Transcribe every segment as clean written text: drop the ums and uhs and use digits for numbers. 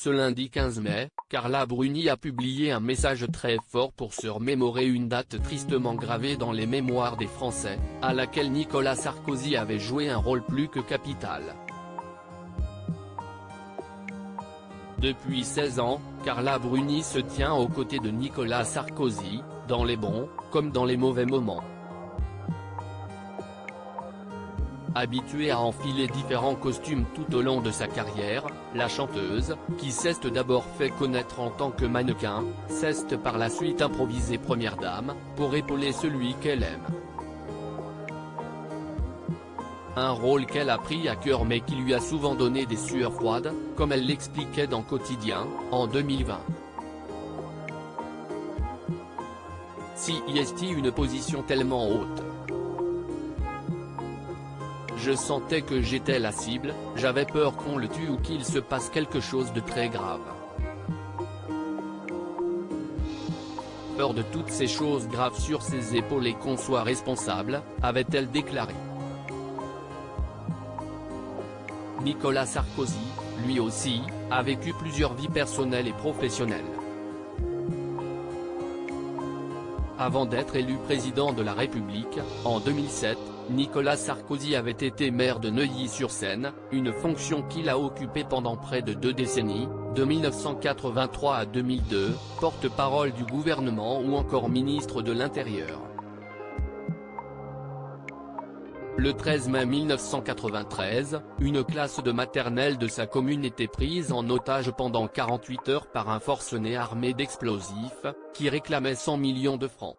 Ce lundi 15 mai, Carla Bruni a publié un message très fort pour se remémorer une date tristement gravée dans les mémoires des Français, à laquelle Nicolas Sarkozy avait joué un rôle plus que capital. Depuis 16 ans, Carla Bruni se tient aux côtés de Nicolas Sarkozy, dans les bons, comme dans les mauvais moments. Habituée à enfiler différents costumes tout au long de sa carrière, la chanteuse, qui s'est d'abord fait connaître en tant que mannequin, s'est par la suite improvisée première dame, pour épauler celui qu'elle aime. Un rôle qu'elle a pris à cœur mais qui lui a souvent donné des sueurs froides, comme elle l'expliquait dans Quotidien, en 2020. Si est une position tellement haute. Je sentais que j'étais la cible, j'avais peur qu'on le tue ou qu'il se passe quelque chose de très grave. Peur de toutes ces choses graves sur ses épaules et qu'on soit responsable, avait-elle déclaré. Nicolas Sarkozy, lui aussi, a vécu plusieurs vies personnelles et professionnelles. Avant d'être élu président de la République, en 2007, Nicolas Sarkozy avait été maire de Neuilly-sur-Seine, une fonction qu'il a occupée pendant près de 2 décennies, de 1983 à 2002, porte-parole du gouvernement ou encore ministre de l'Intérieur. Le 13 mai 1993, une classe de maternelle de sa commune était prise en otage pendant 48 heures par un forcené armé d'explosifs, qui réclamait 100 millions de francs.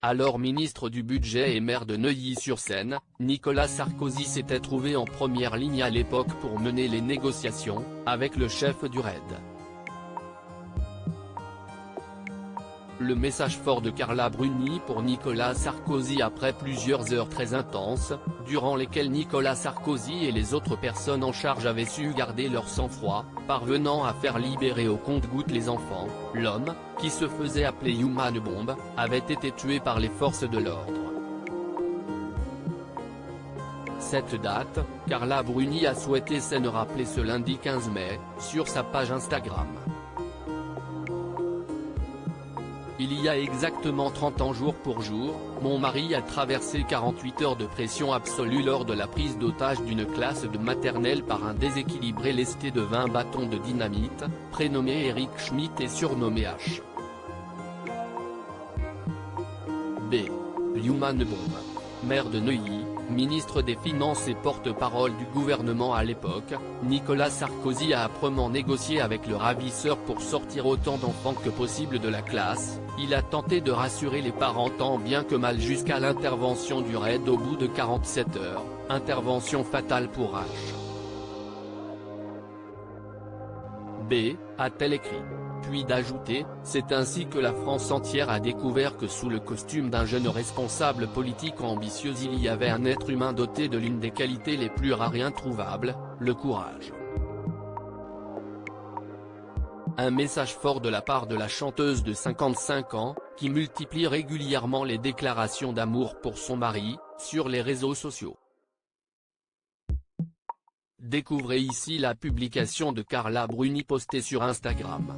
Alors ministre du Budget et maire de Neuilly-sur-Seine, Nicolas Sarkozy s'était trouvé en première ligne à l'époque pour mener les négociations, avec le chef du RAID. Le message fort de Carla Bruni pour Nicolas Sarkozy après plusieurs heures très intenses, durant lesquelles Nicolas Sarkozy et les autres personnes en charge avaient su garder leur sang-froid, parvenant à faire libérer au compte-gouttes les enfants. L'homme, qui se faisait appeler Human Bomb, avait été tué par les forces de l'ordre. Cette date, Carla Bruni a souhaité s'en rappeler ce lundi 15 mai, sur sa page Instagram. Il y a exactement 30 ans jour pour jour, mon mari a traversé 48 heures de pression absolue lors de la prise d'otage d'une classe de maternelle par un déséquilibré lesté de 20 bâtons de dynamite, prénommé Eric Schmitt et surnommé H. B. Human Bomb. Maire de Neuilly, ministre des Finances et porte-parole du gouvernement à l'époque, Nicolas Sarkozy a âprement négocié avec le ravisseur pour sortir autant d'enfants que possible de la classe. Il a tenté de rassurer les parents tant bien que mal jusqu'à l'intervention du RAID au bout de 47 heures, intervention fatale pour H. B, a-t-elle écrit. Puis d'ajouter, c'est ainsi que la France entière a découvert que sous le costume d'un jeune responsable politique ambitieux il y avait un être humain doté de l'une des qualités les plus rares et introuvables, le courage. Un message fort de la part de la chanteuse de 55 ans, qui multiplie régulièrement les déclarations d'amour pour son mari, sur les réseaux sociaux. Découvrez ici la publication de Carla Bruni postée sur Instagram.